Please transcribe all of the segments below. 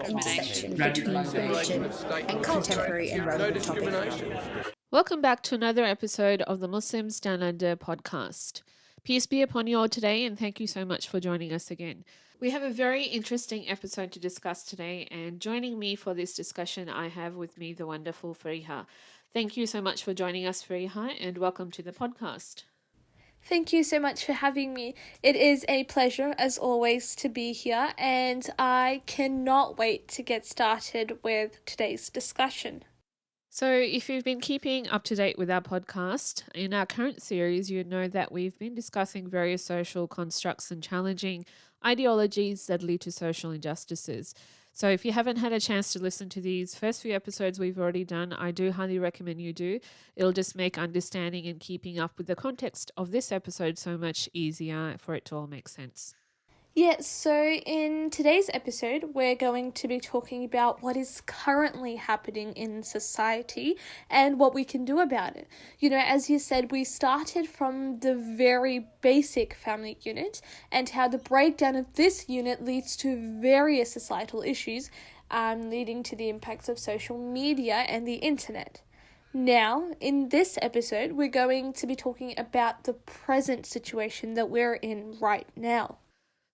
intersection between version and contemporary and relevant topics. Welcome back to another episode of the Muslims Down Under podcast. Peace be upon you all today, and thank you so much for joining us again. We have a very interesting episode to discuss today, and joining me for this discussion, I have with me the wonderful Fariha. Thank you so much for joining us, Fariha, and welcome to the podcast. Thank you so much for having me. It is a pleasure, as always, to be here, and I cannot wait to get started with today's discussion. So if you've been keeping up to date with our podcast, in our current series, you know that we've been discussing various social constructs and challenging ideologies that lead to social injustices. So if you haven't had a chance to listen to these first few episodes we've already done, I do highly recommend you do. It'll just make understanding and keeping up with the context of this episode so much easier for it to all make sense. Yes, so in today's episode, we're going to be talking about what is currently happening in society and what we can do about it. You know, as you said, we started from the very basic family unit and how the breakdown of this unit leads to various societal issues, leading to the impacts of social media and the internet. Now, in this episode, we're going to be talking about the present situation that we're in right now.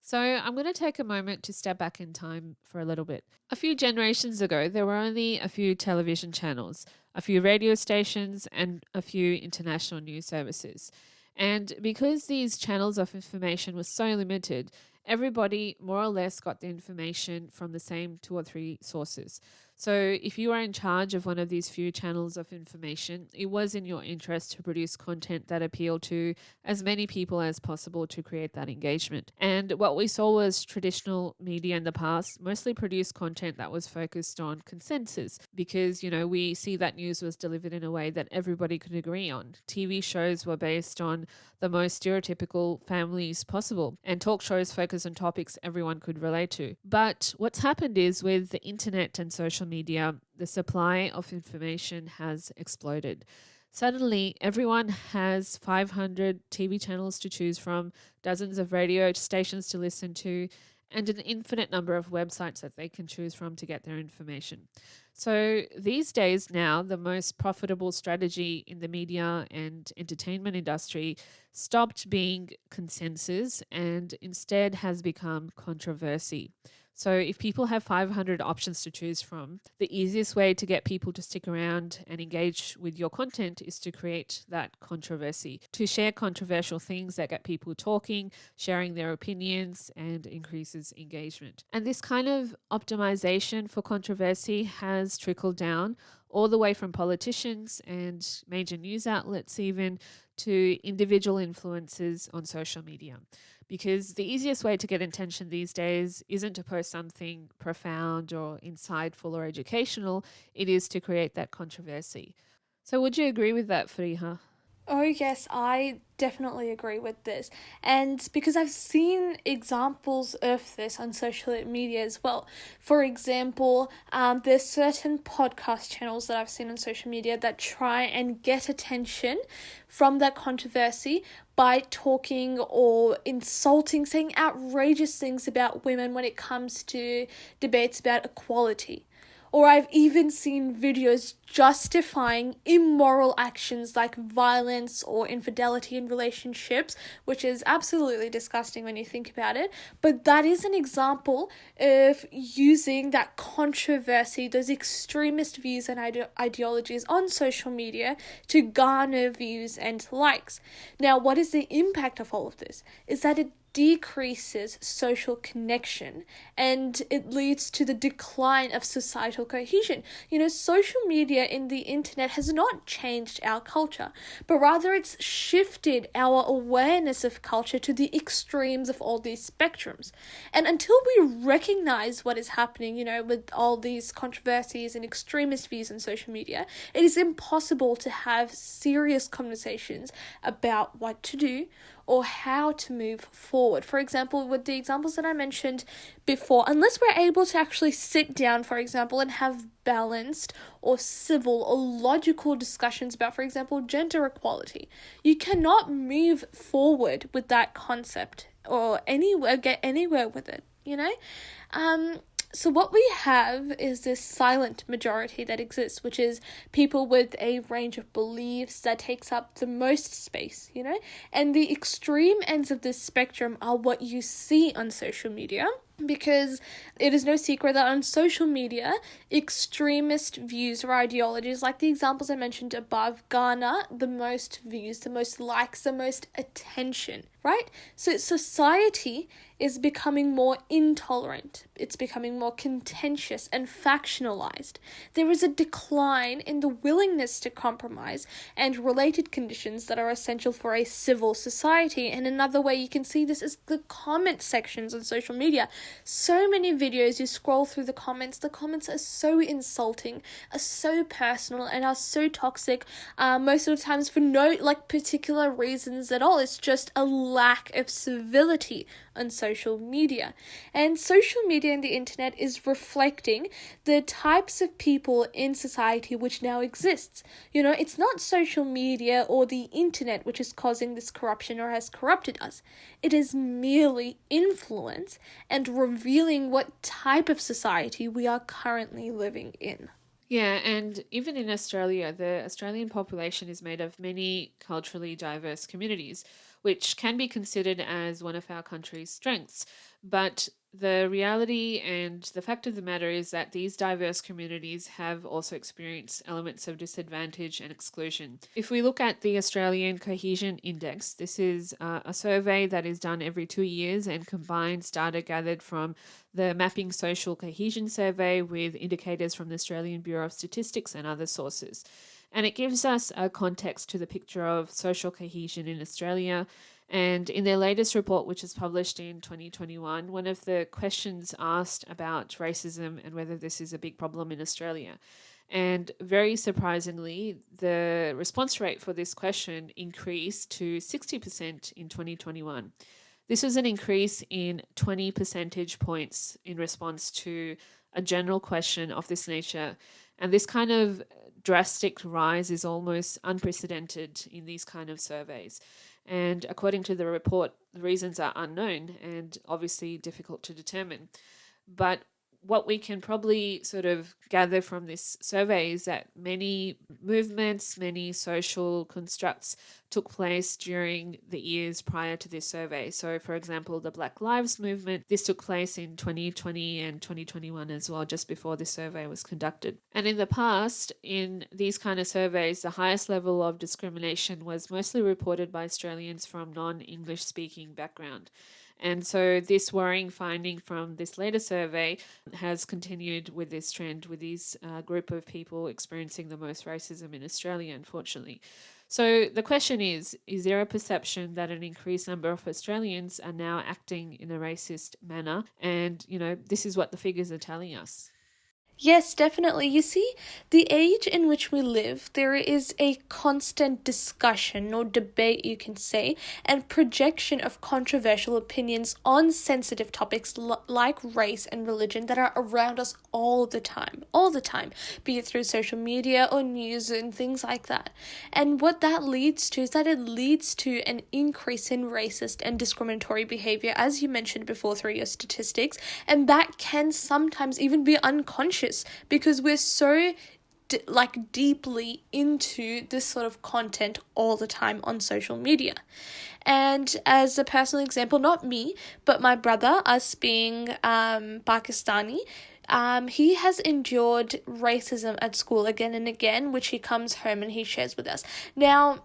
So I'm going to take a moment to step back in time for a little bit. A few generations ago, there were only a few television channels, a few radio stations, and a few international news services. And because these channels of information were so limited, everybody more or less got the information from the same 2 or 3 sources. So if you are in charge of one of these few channels of information, it was in your interest to produce content that appealed to as many people as possible to create that engagement. And what we saw was traditional media in the past mostly produced content that was focused on consensus because, you know, we see that news was delivered in a way that everybody could agree on. TV shows were based on the most stereotypical families possible, and talk shows focus on topics everyone could relate to. But what's happened is with the internet and social media, the supply of information has exploded. Suddenly, everyone has 500 TV channels to choose from, dozens of radio stations to listen to, and an infinite number of websites that they can choose from to get their information. So these days now, the most profitable strategy in the media and entertainment industry stopped being consensus and instead has become controversy. So if people have 500 options to choose from, the easiest way to get people to stick around and engage with your content is to create that controversy, to share controversial things that get people talking, sharing their opinions, and increases engagement. And this kind of optimization for controversy has trickled down all the way from politicians and major news outlets even to individual influencers on social media. Because the easiest way to get attention these days isn't to post something profound or insightful or educational, it is to create that controversy. So would you agree with that, Fariha? Oh yes, I definitely agree with this. And because I've seen examples of this on social media as well. For example, there's certain podcast channels that I've seen on social media that try and get attention from that controversy by talking or insulting, saying outrageous things about women when it comes to debates about equality. Or I've even seen videos justifying immoral actions like violence or infidelity in relationships, which is absolutely disgusting when you think about it. But that is an example of using that controversy, those extremist views and ideologies on social media to garner views and likes. Now, what is the impact of all of this? Is that it decreases social connection and it leads to the decline of societal cohesion. You know, social media in the internet has not changed our culture, but rather it's shifted our awareness of culture to the extremes of all these spectrums. And until we recognize what is happening, you know, with all these controversies and extremist views on social media, it is impossible to have serious conversations about what to do or how to move forward. For example, with the examples that I mentioned before, unless we're able to actually sit down, for example, and have balanced or civil or logical discussions about, for example, gender equality, you cannot move forward with that concept or get anywhere with it, you know? So what we have is this silent majority that exists, which is people with a range of beliefs that takes up the most space, and the extreme ends of this spectrum are what you see on social media. Because it is no secret that on social media, extremist views or ideologies, like the examples I mentioned above, garner the most views, the most likes, the most attention, right? So society is becoming more intolerant. It's becoming more contentious and factionalized. There is a decline in the willingness to compromise and related conditions that are essential for a civil society. And another way you can see this is the comment sections on social media. So many videos, you scroll through the comments are so insulting, are so personal, and are so toxic, most of the times for no particular reasons at all. It's just a lack of civility on social media. And social media and the internet is reflecting the types of people in society which now exists. It's not social media or the internet which is causing this corruption or has corrupted us. It is merely influence and revealing what type of society we are currently living in. Yeah, and even in Australia, the Australian population is made of many culturally diverse communities, which can be considered as one of our country's strengths. But the reality and the fact of the matter is that these diverse communities have also experienced elements of disadvantage and exclusion. If we look at the Australian Cohesion Index, this is a survey that is done every 2 years and combines data gathered from the Mapping Social Cohesion Survey with indicators from the Australian Bureau of Statistics and other sources. And it gives us a context to the picture of social cohesion in Australia. And in their latest report, which was published in 2021, one of the questions asked about racism and whether this is a big problem in Australia. And very surprisingly, the response rate for this question increased to 60% in 2021. This was an increase in 20 percentage points in response to a general question of this nature. And this kind of drastic rise is almost unprecedented in these kind of surveys. And according to the report, the reasons are unknown and obviously difficult to determine. But what we can probably sort of gather from this survey is that many movements, many social constructs took place during the years prior to this survey. So, for example, the Black Lives Movement, this took place in 2020 and 2021 as well, just before this survey was conducted. And in the past, in these kind of surveys, the highest level of discrimination was mostly reported by Australians from non-English speaking background. And so this worrying finding from this latest survey has continued with this trend, with these group of people experiencing the most racism in Australia, unfortunately. So the question is there a perception that an increased number of Australians are now acting in a racist manner? And, this is what the figures are telling us. Yes, definitely. You see, the age in which we live, there is a constant discussion or debate, you can say, and projection of controversial opinions on sensitive topics like race and religion that are around us all the time, be it through social media or news and things like that. And what that leads to is that it leads to an increase in racist and discriminatory behavior, as you mentioned before through your statistics, and that can sometimes even be unconscious because we're so deeply into this sort of content all the time on social media. And as a personal example, not me, but my brother, us being Pakistani, he has endured racism at school again and again, which he comes home and he shares with us. Now,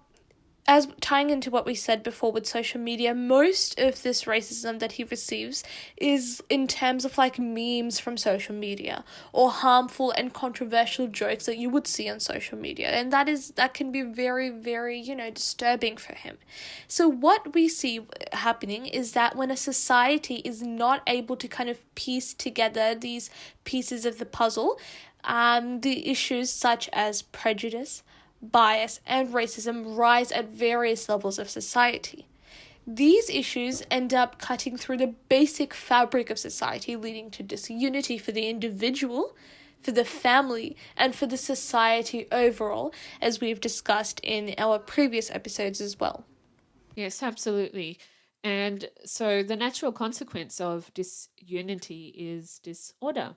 as tying into what we said before with social media, most of this racism that he receives is in terms of memes from social media or harmful and controversial jokes that you would see on social media. And that can be very, very, disturbing for him. So what we see happening is that when a society is not able to kind of piece together these pieces of the puzzle, the issues such as prejudice, bias, and racism rise at various levels of society. These issues end up cutting through the basic fabric of society, leading to disunity for the individual, for the family, and for the society overall, as we've discussed in our previous episodes as well. Yes, absolutely. And so the natural consequence of disunity is disorder.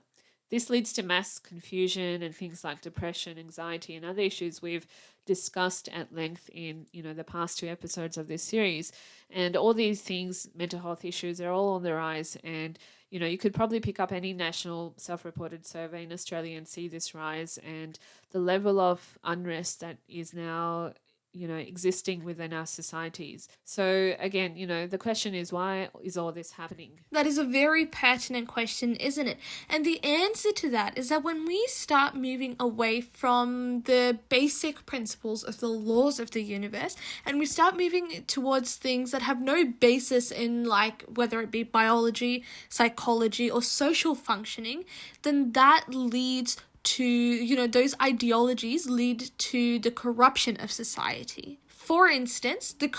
This leads to mass confusion and things like depression, anxiety, and other issues we've discussed at length in, the past 2 episodes of this series. And all these things, mental health issues, are all on the rise. And, you could probably pick up any national self-reported survey in Australia and see this rise and the level of unrest that is now existing within our societies. So again, the question is, why is all this happening? That is a very pertinent question, isn't it? And the answer to that is that when we start moving away from the basic principles of the laws of the universe, and we start moving towards things that have no basis in, like, whether it be biology, psychology, or social functioning, then that leads to, those ideologies lead to the corruption of society. For instance, the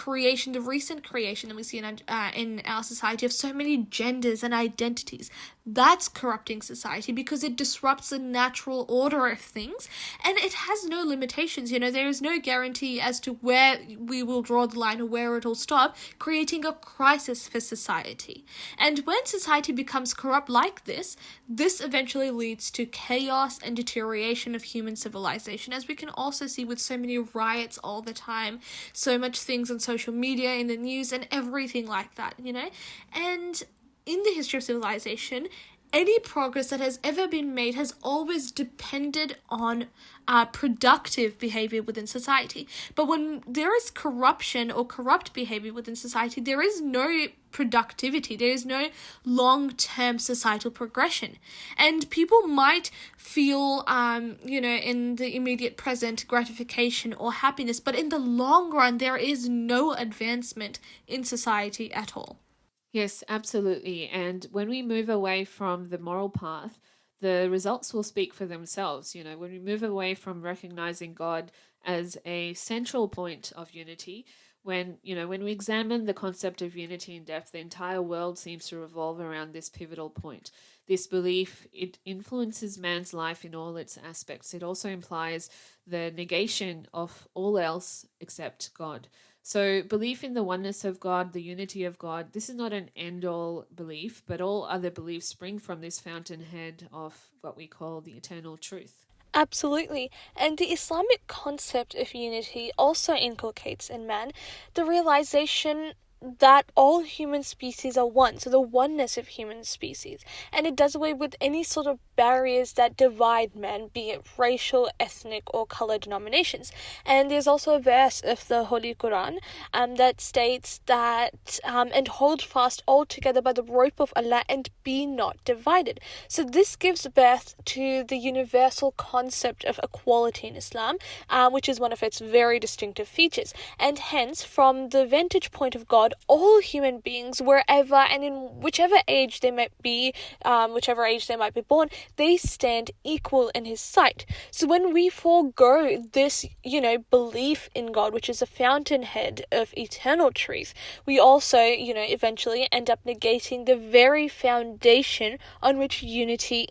recent creation that we see in our society of so many genders and identities, that's corrupting society because it disrupts the natural order of things, and it has no limitations. There is no guarantee as to where we will draw the line or where it'll stop, creating a crisis for society. And when society becomes corrupt like this eventually leads to chaos and deterioration of human civilization, as we can also see with so many riots all the time, so much things on social media, in the news, and everything like that, And in the history of civilization, any progress that has ever been made has always depended on productive behavior within society. But when there is corruption or corrupt behavior within society, there is no productivity. There is no long-term societal progression. And people might feel, in the immediate present gratification or happiness, but in the long run, there is no advancement in society at all. Yes, absolutely. And when we move away from the moral path, the results will speak for themselves. When we move away from recognizing God as a central point of unity, when we examine the concept of unity in depth, the entire world seems to revolve around this pivotal point. This belief, it influences man's life in all its aspects. It also implies the negation of all else except God. So belief in the oneness of God, the unity of God, this is not an end-all belief, but all other beliefs spring from this fountainhead of what we call the eternal truth. Absolutely. And the Islamic concept of unity also inculcates in man the realization that all human species are one, so the oneness of human species, and it does away with any sort of barriers that divide men, be it racial, ethnic, or color denominations. And there's also a verse of the Holy Quran that states that and hold fast all together by the rope of Allah and be not divided. So this gives birth to the universal concept of equality in Islam, which is one of its very distinctive features. And hence, from the vantage point of God, all human beings, wherever and in whichever age they might be, born, they stand equal in his sight. So when we forego this, belief in God, which is a fountainhead of eternal truth, we also, eventually end up negating the very foundation on which unity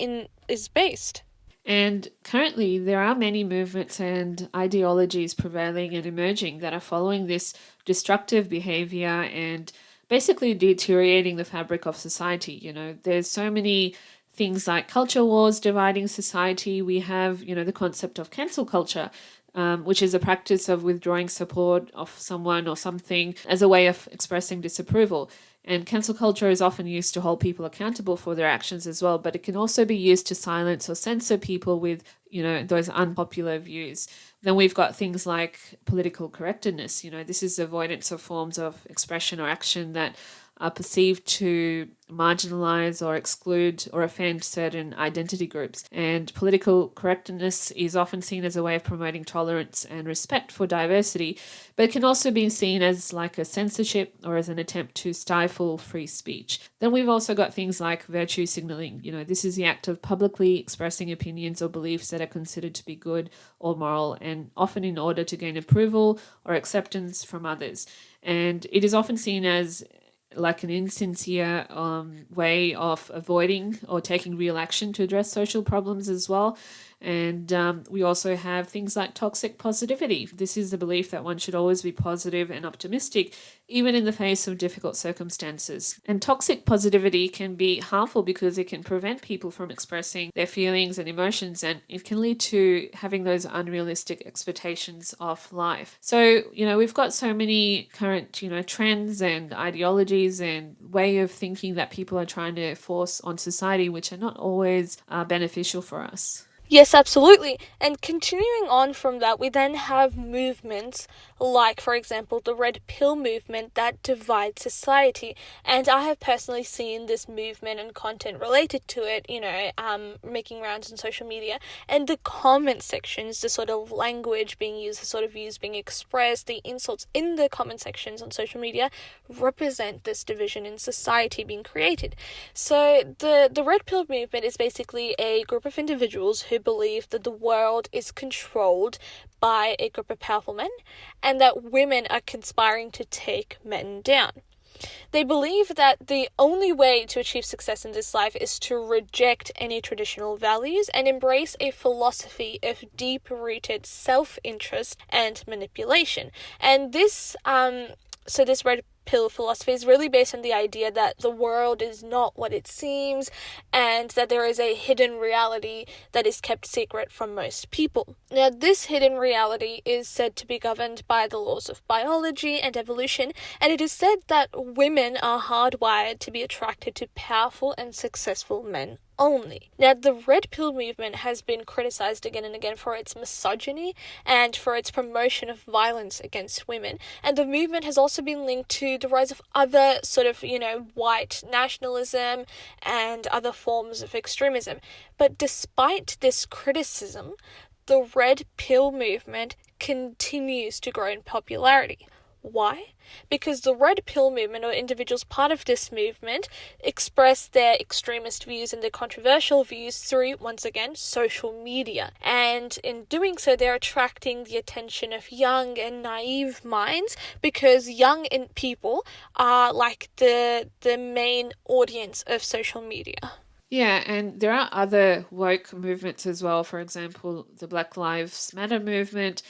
is based. And currently, there are many movements and ideologies prevailing and emerging that are following this destructive behavior and basically deteriorating the fabric of society. There's so many things like culture wars dividing society. We have, the concept of cancel culture, which is a practice of withdrawing support of someone or something as a way of expressing disapproval. And cancel culture is often used to hold people accountable for their actions as well, but it can also be used to silence or censor people with, those unpopular views. Then we've got things like political correctness. This is avoidance of forms of expression or action that are perceived to marginalize or exclude or offend certain identity groups. And political correctness is often seen as a way of promoting tolerance and respect for diversity, but it can also be seen as like a censorship or as an attempt to stifle free speech. Then we've also got things like virtue signaling. This is the act of publicly expressing opinions or beliefs that are considered to be good or moral, and often in order to gain approval or acceptance from others. And it is often seen as like an insincere way of avoiding or taking real action to address social problems as well. And we also have things like toxic positivity. This is the belief that one should always be positive and optimistic, even in the face of difficult circumstances. And toxic positivity can be harmful because it can prevent people from expressing their feelings and emotions, and it can lead to having those unrealistic expectations of life. So, we've got so many current, trends and ideologies and way of thinking that people are trying to force on society, which are not always beneficial for us. Yes, absolutely. And continuing on from that, we then have movements like, for example, the Red Pill movement that divides society. And I have personally seen this movement and content related to it, making rounds on social media. And the comment sections, the sort of language being used, the sort of views being expressed, the insults in the comment sections on social media represent this division in society being created. So the Red Pill movement is basically a group of individuals who believe that the world is controlled by a group of powerful men and that women are conspiring to take men down. They believe that the only way to achieve success in this life is to reject any traditional values and embrace a philosophy of deep-rooted self-interest and manipulation. And this Red Pill philosophy is really based on the idea that the world is not what it seems and that there is a hidden reality that is kept secret from most people. Now, this hidden reality is said to be governed by the laws of biology and evolution, and it is said that women are hardwired to be attracted to powerful and successful men only. Now, the Red Pill movement has been criticized again and again for its misogyny and for its promotion of violence against women. And the movement has also been linked to the rise of other sort of, white nationalism and other forms of extremism. But despite this criticism, the Red Pill movement continues to grow in popularity. Why? Because the Red Pill movement, or individuals part of this movement, express their extremist views and their controversial views through, once again, social media. And in doing so, they're attracting the attention of young and naive minds, because young people are like the main audience of social media. Yeah, and there are other woke movements as well. For example, the Black Lives Matter movement,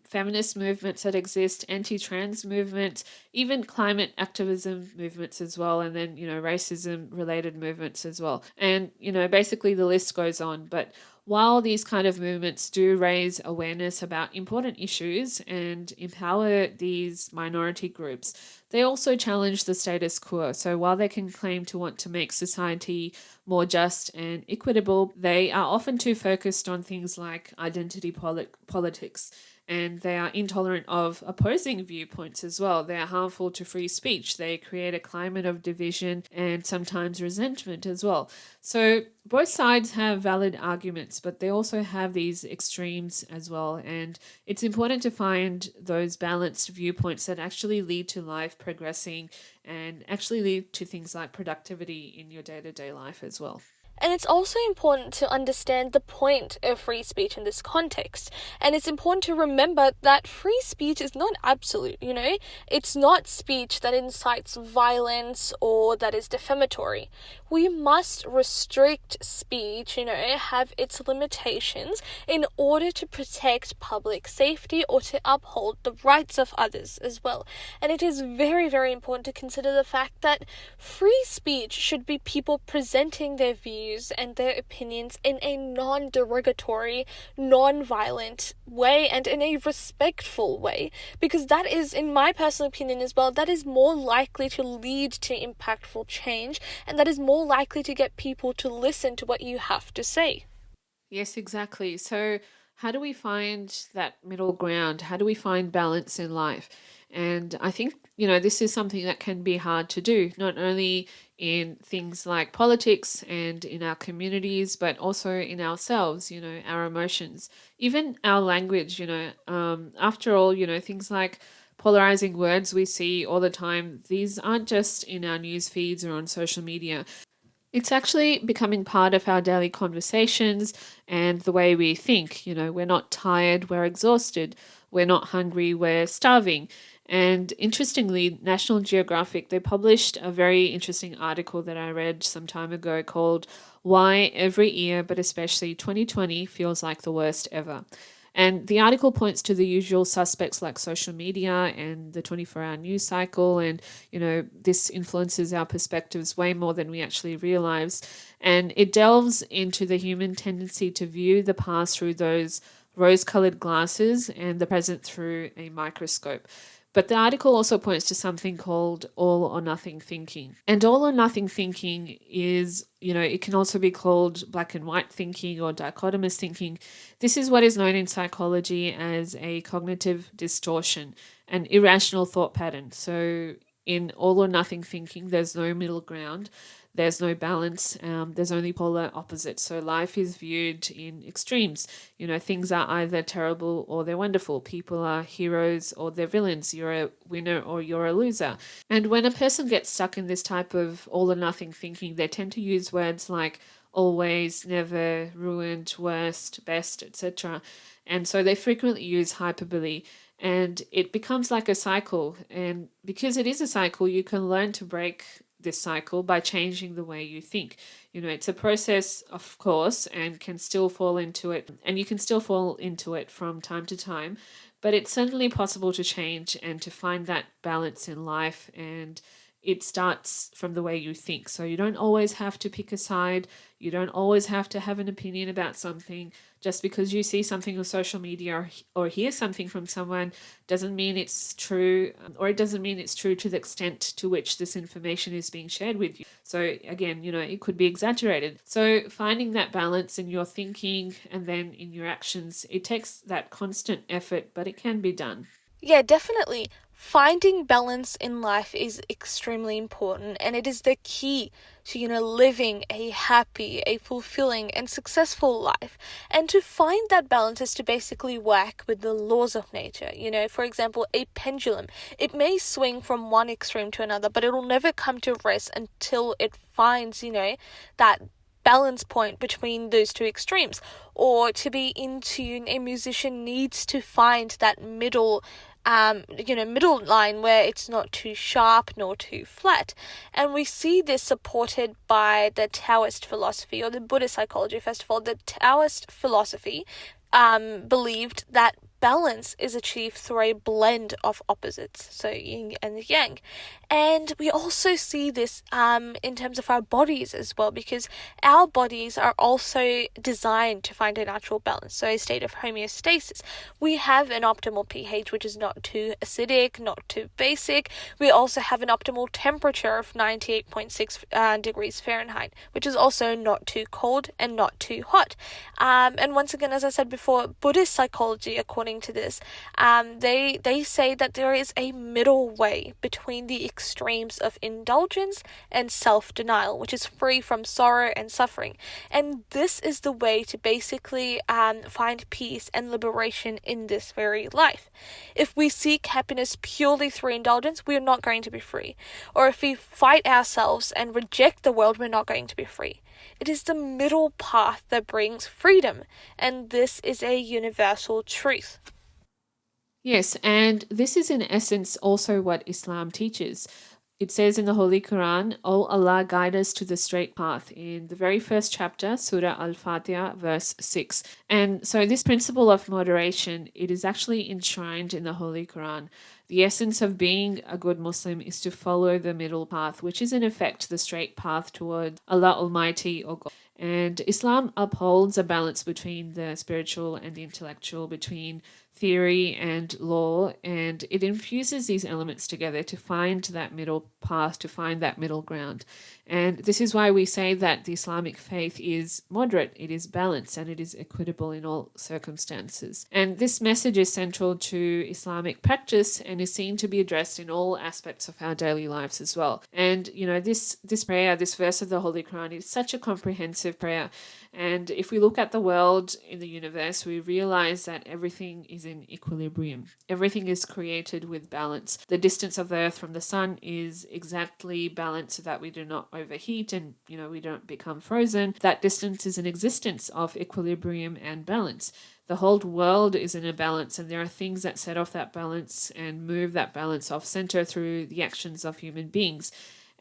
feminist movements that exist, anti-trans movements, even climate activism movements as well, and then, racism-related movements as well. And, basically the list goes on. But while these kind of movements do raise awareness about important issues and empower these minority groups, they also challenge the status quo. So while they can claim to want to make society more just and equitable, they are often too focused on things like identity politics, and they are intolerant of opposing viewpoints as well. They are harmful to free speech. They create a climate of division and sometimes resentment as well. So both sides have valid arguments, but they also have these extremes as well. And it's important to find those balanced viewpoints that actually lead to life progressing and actually lead to things like productivity in your day-to-day life as well. And it's also important to understand the point of free speech in this context. And it's important to remember that free speech is not absolute, It's not speech that incites violence or that is defamatory. We must restrict speech, have its limitations in order to protect public safety or to uphold the rights of others as well. And it is very, very important to consider the fact that free speech should be people presenting their views and their opinions in a non-derogatory, non-violent way and in a respectful way, because that is, in my personal opinion as well, that is more likely to lead to impactful change, and that is more likely to get people to listen to what you have to say. Yes, exactly. So how do we find that middle ground? How do we find balance in life? And I think, this is something that can be hard to do, not only in things like politics and in our communities, but also in ourselves, our emotions, even our language, after all, things like polarizing words we see all the time. These aren't just in our news feeds or on social media. It's actually becoming part of our daily conversations and the way we think. We're not tired, we're exhausted. We're not hungry, we're starving. And interestingly, National Geographic, they published a very interesting article that I read some time ago called why every year, but especially 2020, feels like the worst ever. And the article points to the usual suspects like social media and the 24-hour news cycle. And, this influences our perspectives way more than we actually realize. And it delves into the human tendency to view the past through those rose-colored glasses and the present through a microscope. But the article also points to something called all or nothing thinking. And all or nothing thinking is, it can also be called black and white thinking or dichotomous thinking. This is what is known in psychology as a cognitive distortion, an irrational thought pattern. So in all or nothing thinking, there's no middle ground. There's no balance. There's only polar opposites. So life is viewed in extremes. Things are either terrible or they're wonderful. People are heroes or they're villains. You're a winner or you're a loser. And when a person gets stuck in this type of all or nothing thinking, they tend to use words like always, never, ruined, worst, best, etc. And so they frequently use hyperbole. And it becomes like a cycle. And because it is a cycle, you can learn to break this cycle by changing the way you think. It's a process, of course, and can still fall into it, and you can still fall into it from time to time, but it's certainly possible to change and to find that balance in life, and it starts from the way you think. So you don't always have to pick a side. You don't always have to have an opinion about something. Just because you see something on social media or hear something from someone doesn't mean it's true, or it doesn't mean it's true to the extent to which this information is being shared with you. So again, it could be exaggerated. So finding that balance in your thinking and then in your actions, it takes that constant effort, but it can be done. Yeah, definitely. Finding balance in life is extremely important, and it is the key to, living a happy, a fulfilling, and successful life. And to find that balance is to basically work with the laws of nature. For example, a pendulum. It may swing from one extreme to another, but it'll never come to rest until it finds, that balance point between those two extremes. Or to be in tune, a musician needs to find that middle line where it's not too sharp nor too flat. And we see this supported by the Taoist philosophy, or the Buddhist psychology. First of all, the Taoist philosophy believed that balance is achieved through a blend of opposites, so yin and yang. And we also see this in terms of our bodies as well, because our bodies are also designed to find a natural balance, so a state of homeostasis. We have an optimal pH, which is not too acidic, not too basic. We also have an optimal temperature of 98.6 degrees Fahrenheit, which is also not too cold and not too hot. And once again, as I said before, Buddhist psychology, according to this, they say that there is a middle way between the extremes of indulgence and self-denial, which is free from sorrow and suffering. And this is the way to basically find peace and liberation in this very life. If we seek happiness purely through indulgence, we are not going to be free. Or if we fight ourselves and reject the world, we're not going to be free. It is the middle path that brings freedom, and this is a universal truth. Yes, and this is in essence also what Islam teaches. It says in the Holy Quran, "O Allah, guide us to the straight path," in the very first chapter, Surah Al-Fatiha, verse 6. And so this principle of moderation, it is actually enshrined in the Holy Quran. The essence of being a good Muslim is to follow the middle path, which is in effect the straight path towards Allah Almighty or God. And Islam upholds a balance between the spiritual and the intellectual, between theory and law, and it infuses these elements together to find that middle path, to find that middle ground. And this is why we say that the Islamic faith is moderate, it is balanced, and it is equitable in all circumstances. And this message is central to Islamic practice and is seen to be addressed in all aspects of our daily lives as well. And, this prayer, this verse of the Holy Quran is such a comprehensive prayer. And if we look at the world in the universe, we realize that everything is in equilibrium. Everything is created with balance. The distance of the Earth from the sun is exactly balanced so that we do not overheat and, we don't become frozen. That distance is an existence of equilibrium and balance. The whole world is in a balance, and there are things that set off that balance and move that balance off center through the actions of human beings.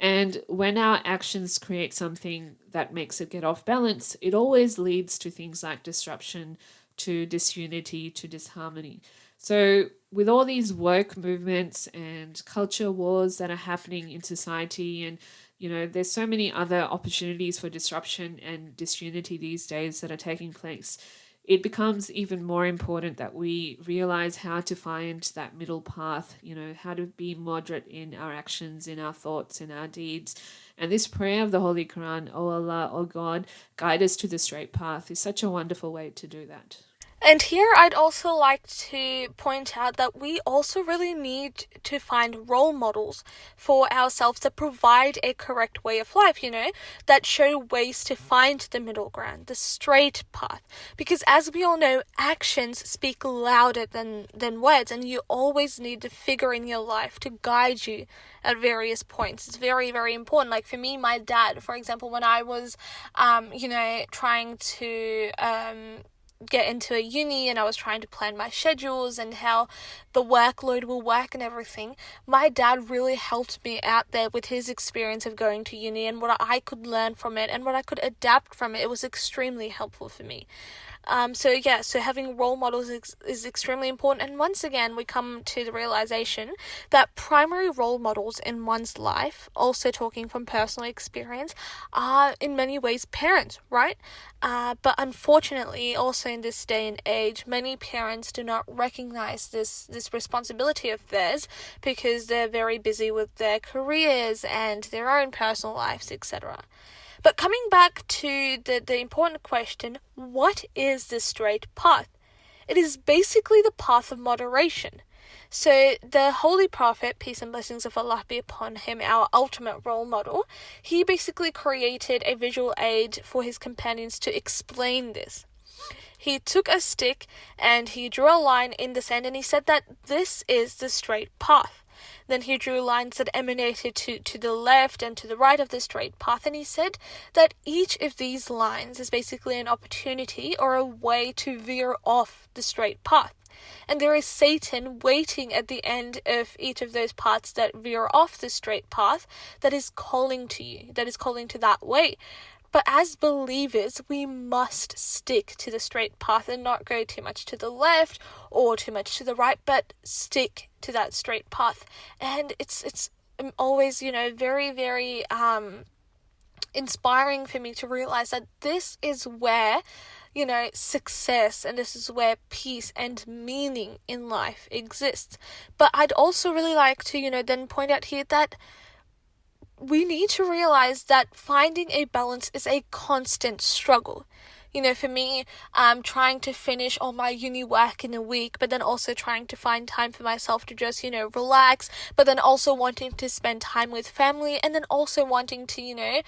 And when our actions create something that makes it get off balance, it always leads to things like disruption, to disunity, to disharmony. So, with all these woke movements and culture wars that are happening in society, and there's so many other opportunities for disruption and disunity these days that are taking place, it becomes even more important that we realize how to find that middle path, how to be moderate in our actions, in our thoughts, in our deeds. And this prayer of the Holy Quran, "O Allah, O God, guide us to the straight path," is such a wonderful way to do that. And here I'd also like to point out that we also really need to find role models for ourselves that provide a correct way of life, that show ways to find the middle ground, the straight path. Because as we all know, actions speak louder than words, and you always need a figure in your life to guide you at various points. It's very, very important. Like for me, my dad, for example, when I was, trying to get into a uni and I was trying to plan my schedules and how the workload will work and everything, my dad really helped me out there with his experience of going to uni and what I could learn from it and what I could adapt from it. It was extremely helpful for me. So having role models is extremely important. And once again, we come to the realization that primary role models in one's life, also talking from personal experience, are in many ways parents, right? But unfortunately, also in this day and age, many parents do not recognize this responsibility of theirs because they're very busy with their careers and their own personal lives, etc. But coming back to the important question, what is the straight path? It is basically the path of moderation. So the Holy Prophet, peace and blessings of Allah be upon him, our ultimate role model, he basically created a visual aid for his companions to explain this. He took a stick and he drew a line in the sand and he said that this is the straight path. Then he drew lines that emanated to the left and to the right of the straight path, and he said that each of these lines is basically an opportunity or a way to veer off the straight path. And there is Satan waiting at the end of each of those paths that veer off the straight path that is calling to you, that is calling to that way. But as believers, we must stick to the straight path and not go too much to the left or too much to the right, but stick to that straight path. And it's always, very, very inspiring for me to realize that this is where, success and this is where peace and meaning in life exists. But I'd also really like to, then point out here that we need to realize that finding a balance is a constant struggle. For me, trying to finish all my uni work in a week, but then also trying to find time for myself to just, relax, but then also wanting to spend time with family, and then also wanting to,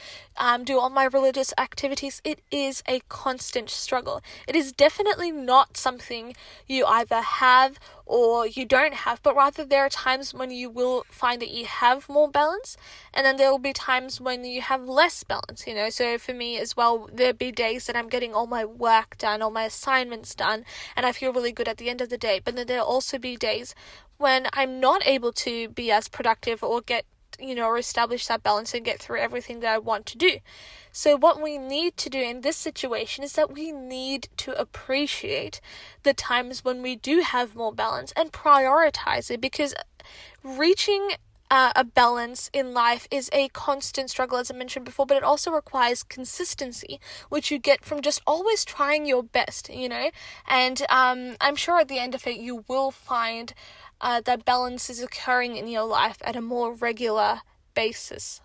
do all my religious activities. It is a constant struggle. It is definitely not something you either have or you don't have, but rather there are times when you will find that you have more balance, and then there will be times when you have less balance, So for me as well, there'll be days that I'm getting all my work done, all my assignments done, and I feel really good at the end of the day. But then there'll also be days when I'm not able to be as productive or get, or establish that balance and get through everything that I want to do. So what we need to do in this situation is that we need to appreciate the times when we do have more balance and prioritize it, because reaching a balance in life is a constant struggle, as I mentioned before, but it also requires consistency, which you get from just always trying your best, and I'm sure at the end of it you will find that balance is occurring in your life at a more regular basis.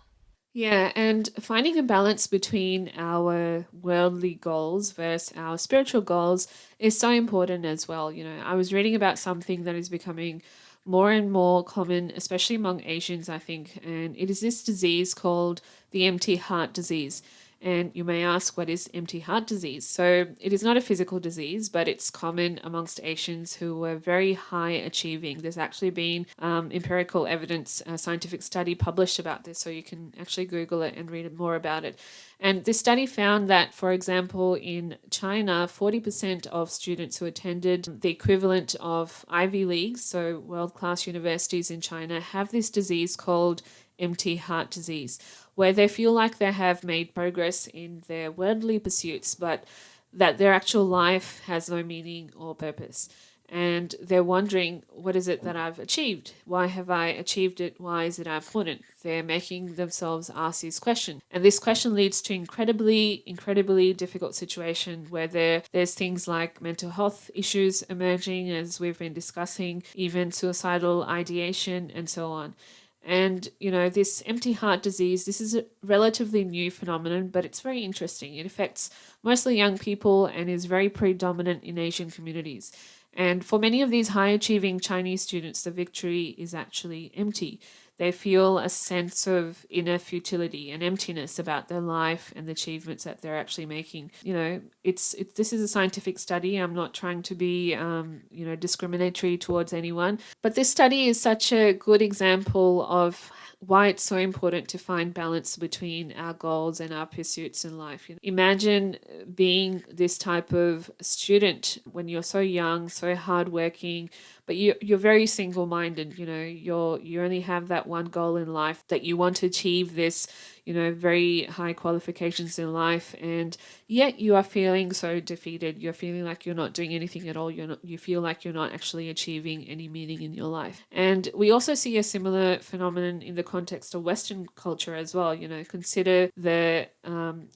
Yeah, and finding a balance between our worldly goals versus our spiritual goals is so important as well. I was reading about something that is becoming more and more common, especially among Asians, I think, and it is this disease called the empty heart disease. And you may ask, what is empty heart disease? So it is not a physical disease, but it's common amongst Asians who are very high achieving. There's actually been empirical evidence, a scientific study published about this, so you can actually Google it and read more about it. And this study found that, for example, in China, 40% of students who attended the equivalent of Ivy Leagues, so world-class universities in China, have this disease called empty heart disease, where they feel like they have made progress in their worldly pursuits, but that their actual life has no meaning or purpose. And they're wondering, what is it that I've achieved? Why have I achieved it? Why is it important? They're making themselves ask this question. And this question leads to incredibly difficult situation where there's things like mental health issues emerging, as we've been discussing, even suicidal ideation and so on. And, this empty heart disease, this is a relatively new phenomenon, but it's very interesting. It affects mostly young people and is very predominant in Asian communities. And for many of these high-achieving Chinese students, the victory is actually empty. They feel a sense of inner futility and emptiness about their life and the achievements that they're actually making. This is a scientific study. I'm not trying to be, discriminatory towards anyone. But this study is such a good example of why it's so important to find balance between our goals and our pursuits in life. Imagine being this type of student when you're so young, so hardworking, but you're very single-minded. You only have that one goal in life, that you want to achieve this, very high qualifications in life, and yet you are feeling so defeated. You're feeling like you're not doing anything at all. You feel like you're not actually achieving any meaning in your life. And we also see a similar phenomenon in the context of Western culture as well. Consider the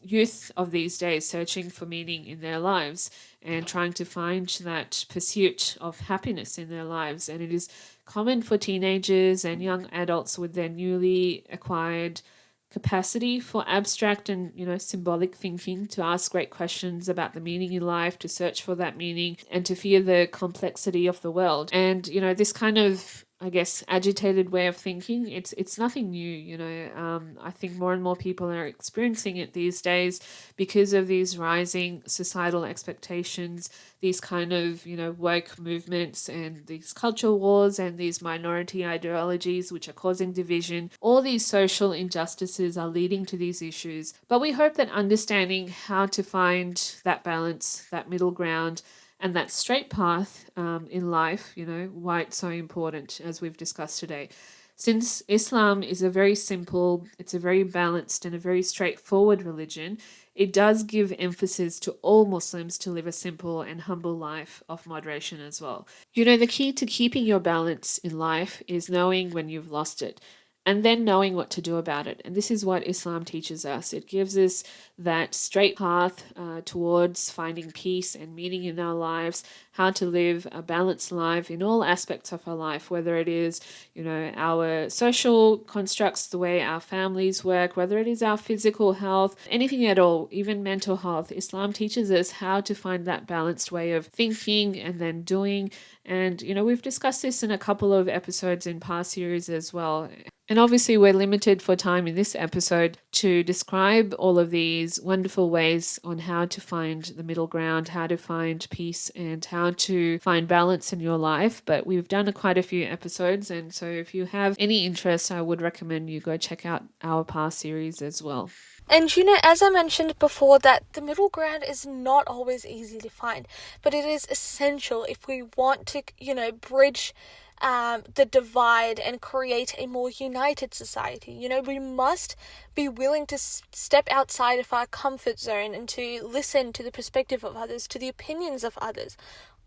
youth of these days searching for meaning in their lives and trying to find that pursuit of happiness in their lives. And it is common for teenagers and young adults with their newly acquired capacity for abstract and symbolic thinking to ask great questions about the meaning in life, to search for that meaning, and to fear the complexity of the world. And this kind of, I guess, agitated way of thinking, it's nothing new. I think more and more people are experiencing it these days because of these rising societal expectations, these kind of woke movements and these culture wars and these minority ideologies which are causing division. All these social injustices are leading to these issues, but we hope that understanding how to find that balance, that middle ground, and that straight path in life, why it's so important, as we've discussed today. Since Islam is a very simple, it's a very balanced and a very straightforward religion, it does give emphasis to all Muslims to live a simple and humble life of moderation as well. The key to keeping your balance in life is knowing when you've lost it, and then knowing what to do about it. And this is what Islam teaches us. It gives us that straight path towards finding peace and meaning in our lives, how to live a balanced life in all aspects of our life, whether it is, our social constructs, the way our families work, whether it is our physical health, anything at all, even mental health. Islam teaches us how to find that balanced way of thinking and then doing. And, we've discussed this in a couple of episodes in past series as well. And obviously we're limited for time in this episode to describe all of these wonderful ways on how to find the middle ground, how to find peace, and how to find balance in your life. But we've done quite a few episodes, and so if you have any interest, I would recommend you go check out our past series as well. And as I mentioned before, that the middle ground is not always easy to find, but it is essential if we want to, bridge the divide and create a more united society. We must be willing to step outside of our comfort zone and to listen to the perspective of others, to the opinions of others.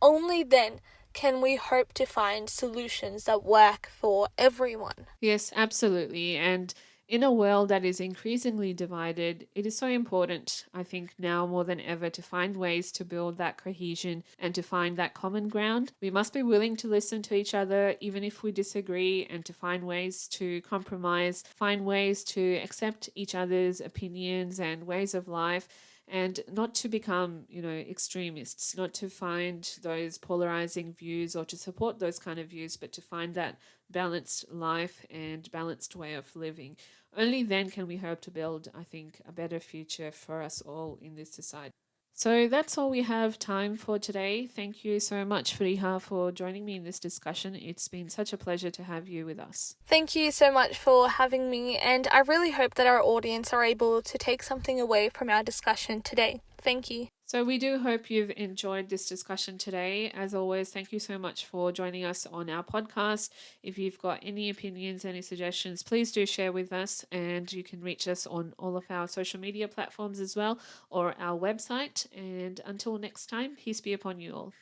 Only then can we hope to find solutions that work for everyone. Yes, absolutely. And in a world that is increasingly divided, it is so important, I think, now more than ever, to find ways to build that cohesion and to find that common ground. We must be willing to listen to each other, even if we disagree, and to find ways to compromise, find ways to accept each other's opinions and ways of life, and not to become, extremists, not to find those polarizing views or to support those kind of views, but to find that balanced life and balanced way of living. Only then can we hope to build, I think, a better future for us all in this society. So that's all we have time for today. Thank you so much, Fariha, for joining me in this discussion. It's been such a pleasure to have you with us. Thank you so much for having me, and I really hope that our audience are able to take something away from our discussion today. Thank you. So we do hope you've enjoyed this discussion today. As always, thank you so much for joining us on our podcast. If you've got any opinions, any suggestions, please do share with us, and you can reach us on all of our social media platforms as well, or our website. And until next time, peace be upon you all.